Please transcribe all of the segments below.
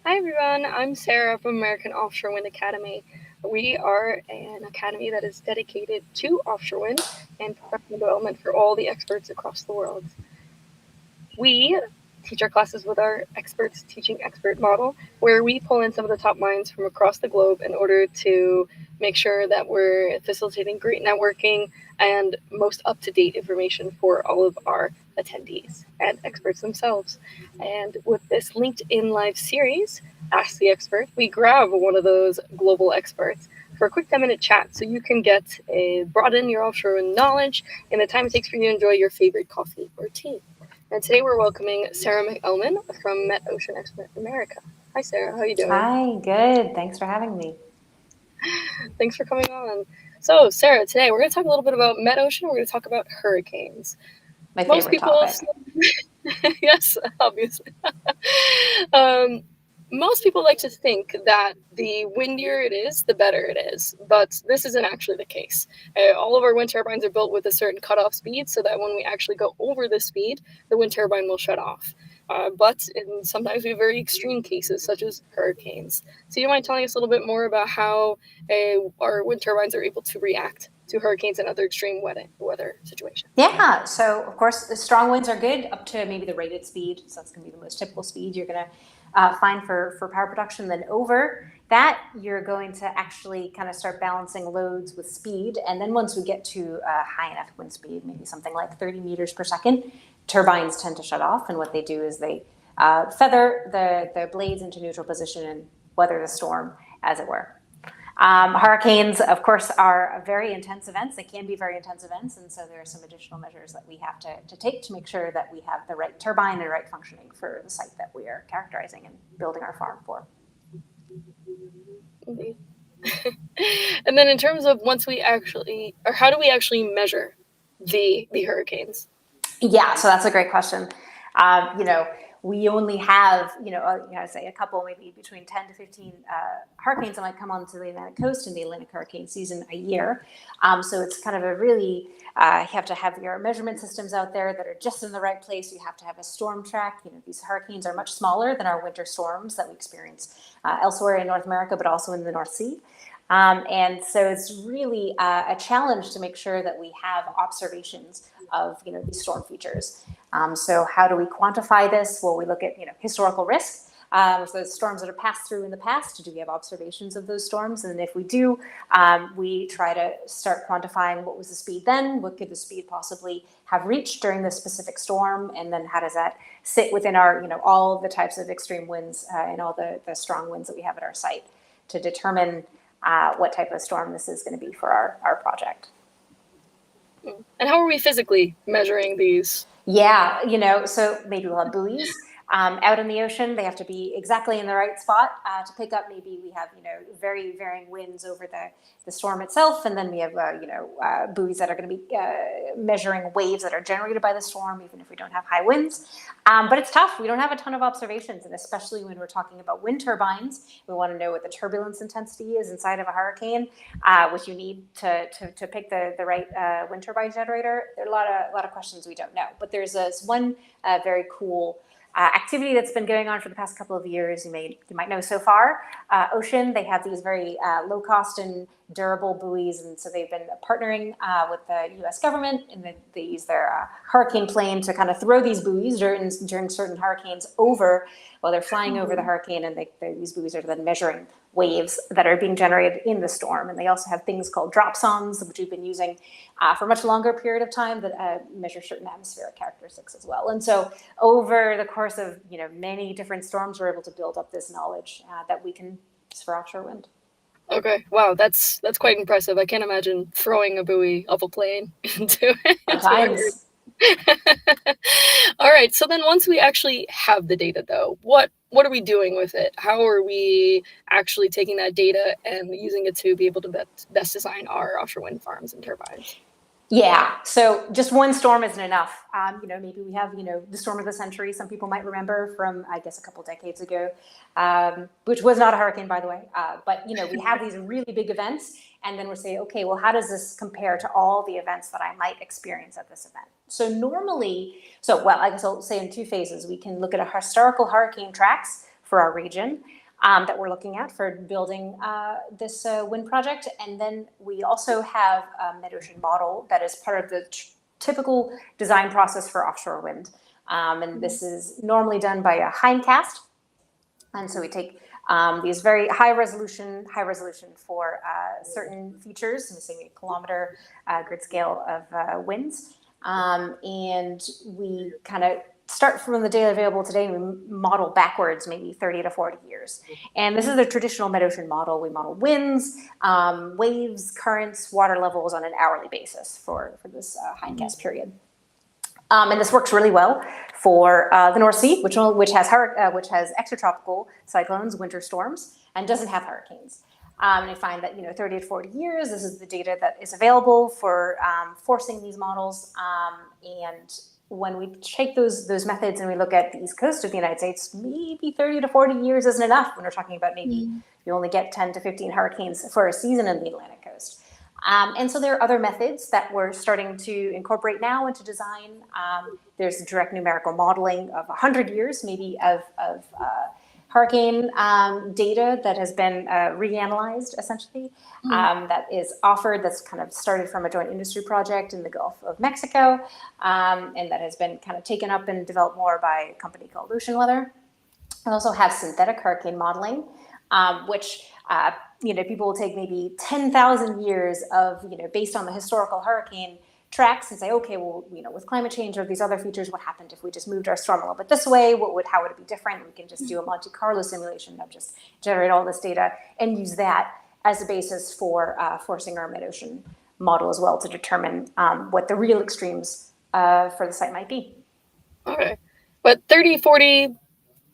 Hi everyone, I'm Sarah from American Offshore Wind Academy. We are an academy that is dedicated to offshore wind and professional development for all the experts across the world. We teach our classes with our experts teaching expert model, where we pull in some of the top minds from across the globe in order to make sure that we're facilitating great networking and most up-to-date information for all of our attendees and experts themselves. And with this LinkedIn Live series, Ask the Expert, we grab one of those global experts for a quick 10-minute chat so you can broaden your offshore knowledge in the time it takes for you to enjoy your favorite coffee or tea. And today we're welcoming Sarah McElman from Metocean Expert America. Hi, Sarah. How are you doing? Hi, good. Thanks for having me. Thanks for coming on. So, Sarah, today we're going to talk a little bit about Metocean. We're going to talk about hurricanes. My Most favorite people, topic. yes, obviously. um, Most people like to think that the windier it is, the better it is, but this isn't actually the case. All of our wind turbines are built with a certain cutoff speed so that when we actually go over the speed, the wind turbine will shut off. Sometimes we have very extreme cases, such as hurricanes. So you mind telling us a little bit more about how our wind turbines are able to react to hurricanes and other extreme weather situations? Yeah, so of course, the strong winds are good up to maybe the rated speed. So that's going to be the most typical speed you're going to find for power production. Then over that, you're going to actually kind of start balancing loads with speed. And then once we get to a high enough wind speed, maybe something like 30 meters per second, turbines tend to shut off. And what they do is they feather the blades into neutral position and weather the storm, as it were. Hurricanes, of course, are very intense events. They can be very intense events, and so there are some additional measures that we have to take to make sure that we have the right turbine and right functioning for the site that we are characterizing and building our farm for. And then in terms of how do we actually measure the hurricanes? Yeah, so that's a great question. Um, you know, we only have, say a couple, maybe between 10 to 15 hurricanes that might come onto the Atlantic coast in the Atlantic hurricane season a year. So it's kind of a really, you have to have your measurement systems out there that are just in the right place. You have to have a storm track. These hurricanes are much smaller than our winter storms that we experience elsewhere in North America, but also in the North Sea. And so it's really a challenge to make sure that we have observations of these storm features. So how do we quantify this? Well, we look at historical risk. So the storms that have passed through in the past, do we have observations of those storms? And if we do, we try to start quantifying what was the speed then, what could the speed possibly have reached during this specific storm, and then how does that sit within our, all the types of extreme winds and all the strong winds that we have at our site to determine what type of storm this is going to be for our project. And how are we physically measuring these? Yeah, so maybe we'll have buoys out in the ocean. They have to be exactly in the right spot to pick up. Maybe we have, very varying winds over the storm itself. And then we have, buoys that are going to be measuring waves that are generated by the storm, even if we don't have high winds. But it's tough. We don't have a ton of observations. And especially when we're talking about wind turbines, we want to know what the turbulence intensity is inside of a hurricane, which you need to pick the right wind turbine generator. There are a lot of questions we don't know. But there's this one very cool activity that's been going on for the past couple of years. You might know so far. Ocean, they have these very low cost and durable buoys, and so they've been partnering with the U.S. government, and they use their hurricane plane to kind of throw these buoys during certain hurricanes over while they're flying over the hurricane, and these buoys are then measuring waves that are being generated in the storm. And they also have things called drop sondes, which we've been using for a much longer period of time, that measure certain atmospheric characteristics as well. And so over the course of many different storms, we're able to build up this knowledge that we can use for offshore wind. Okay, wow, that's quite impressive. I can't imagine throwing a buoy off a plane into Sometimes. All right, so then once we actually have the data, though, what are we doing with it? How are we actually taking that data and using it to be able to best design our offshore wind farms and turbines? Yeah, so just one storm isn't enough. Maybe we have, the storm of the century, some people might remember from, I guess, a couple decades ago, which was not a hurricane, by the way. But we have these really big events, and then we're saying, okay, well, how does this compare to all the events that I might experience at this event? I guess I'll say in two phases. We can look at a historical hurricane tracks for our region that we're looking at for building this wind project. And then we also have a Metocean model that is part of the typical design process for offshore wind. And this is normally done by a hindcast. And so we take these very high resolution for certain features, in the same kilometer grid scale of winds. And we kind of start from the data available today and we model backwards maybe 30 to 40 years. And this is the traditional Metocean model. We model winds, waves, currents, water levels on an hourly basis for this hindcast period. And this works really well for the North Sea, which has extratropical cyclones, winter storms, and doesn't have hurricanes. And I find that 30 to 40 years, this is the data that is available for forcing these models. And when we take those methods and we look at the east coast of the United States, maybe 30 to 40 years isn't enough when we're talking about maybe you only get 10 to 15 hurricanes for a season in the Atlantic coast. And so there are other methods that we're starting to incorporate now into design. There's direct numerical modeling of 100 years, maybe of hurricane data that has been reanalyzed, essentially, that is offered, that's kind of started from a joint industry project in the Gulf of Mexico, and that has been kind of taken up and developed more by a company called Ocean Weather. We also have synthetic hurricane modeling, which people will take maybe 10,000 years of, based on the historical hurricane tracks and say, okay, well, with climate change or these other features, what happened if we just moved our storm a little bit this way? How would it be different? We can just do a Monte Carlo simulation of just generate all this data and use that as a basis for forcing our mid-ocean model as well to determine what the real extremes for the site might be. Okay. But 30, 40,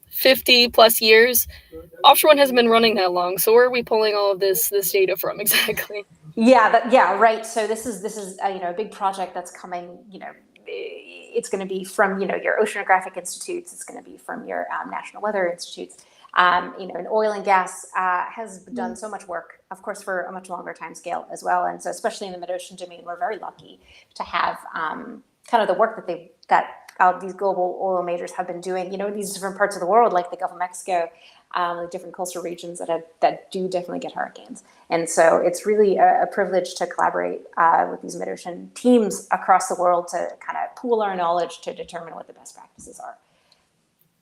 50 plus years, offshore wind hasn't been running that long. So where are we pulling all of this data from exactly? Yeah, right. So this is a big project that's coming. It's going to be from your oceanographic institutes. It's going to be from your national weather institutes. And oil and gas has done so much work, of course, for a much longer time scale as well. And so, especially in the mid-ocean domain, we're very lucky to have kind of the work that these global oil majors have been doing. In these different parts of the world, like the Gulf of Mexico. Different coastal regions that do definitely get hurricanes. And so it's really a privilege to collaborate with these mid-ocean teams across the world to kind of pool our knowledge to determine what the best practices are.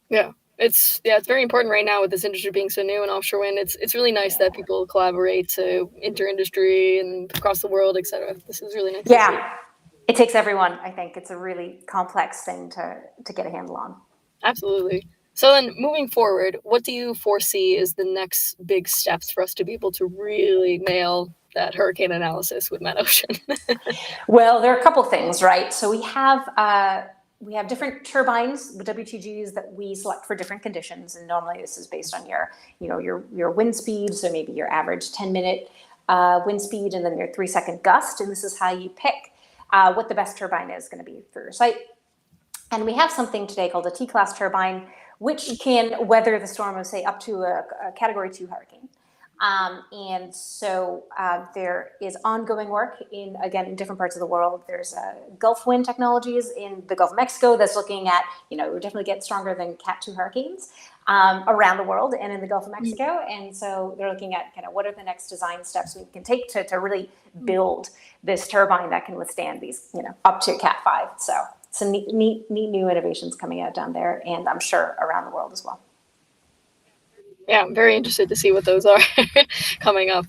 Yeah, it's very important right now with this industry being so new in offshore wind. It's really nice that people collaborate to inter-industry and across the world, et cetera. This is really nice. Yeah, it takes everyone. I think it's a really complex thing to get a handle on. Absolutely. So then moving forward, what do you foresee is the next big steps for us to be able to really nail that hurricane analysis with Metocean? Well, there are a couple things, right? So we have different turbines, the WTGs that we select for different conditions. And normally this is based on your wind speed. So maybe your average 10-minute wind speed and then your 3-second gust. And this is how you pick what the best turbine is going to be for your site. And we have something today called a T-class turbine, which can weather the storm of, say, up to a Category 2 hurricane. And so there is ongoing work in different parts of the world. There's Gulf wind technologies in the Gulf of Mexico that's looking at, we definitely get stronger than Cat 2 hurricanes around the world and in the Gulf of Mexico. And so they're looking at kind of what are the next design steps we can take to really build this turbine that can withstand these, up to Cat 5. So some neat new innovations coming out down there, and I'm sure around the world as well. Yeah, I'm very interested to see what those are coming up.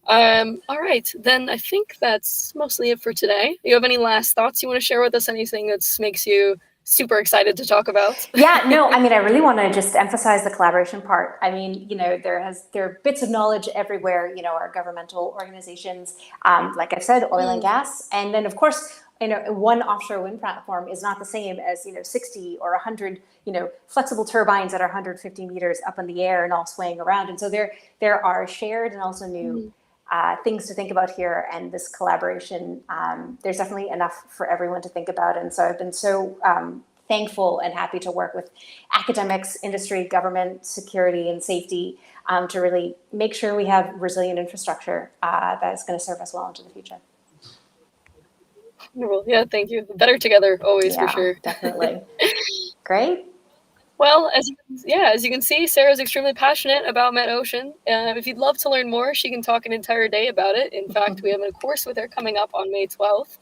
All right, then I think that's mostly it for today. Do you have any last thoughts you want to share with us? Anything that makes you super excited to talk about? Yeah, no, I really want to just emphasize the collaboration part. There are bits of knowledge everywhere, our governmental organizations, like I said, oil and gas. And then, of course, one offshore wind platform is not the same as, 60 or 100, flexible turbines that are 150 meters up in the air and all swaying around. And so there are shared and also new things to think about here. And this collaboration, there's definitely enough for everyone to think about. And so I've been so thankful and happy to work with academics, industry, government, security, and safety to really make sure we have resilient infrastructure that is going to serve us well into the future. Well, yeah, thank you. Better together, always, for sure. Definitely. Great. Well, as you can see, Sarah's extremely passionate about Metocean. If you'd love to learn more, she can talk an entire day about it. In fact, we have a course with her coming up on May 12th,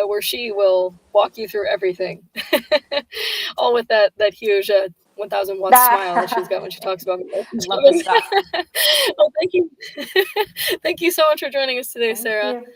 where she will walk you through everything, all with that huge 1,000-watt smile that she's got when she talks about Metocean. Love this stuff. Well, thank you, thank you so much for joining us today, Thank Sarah. you.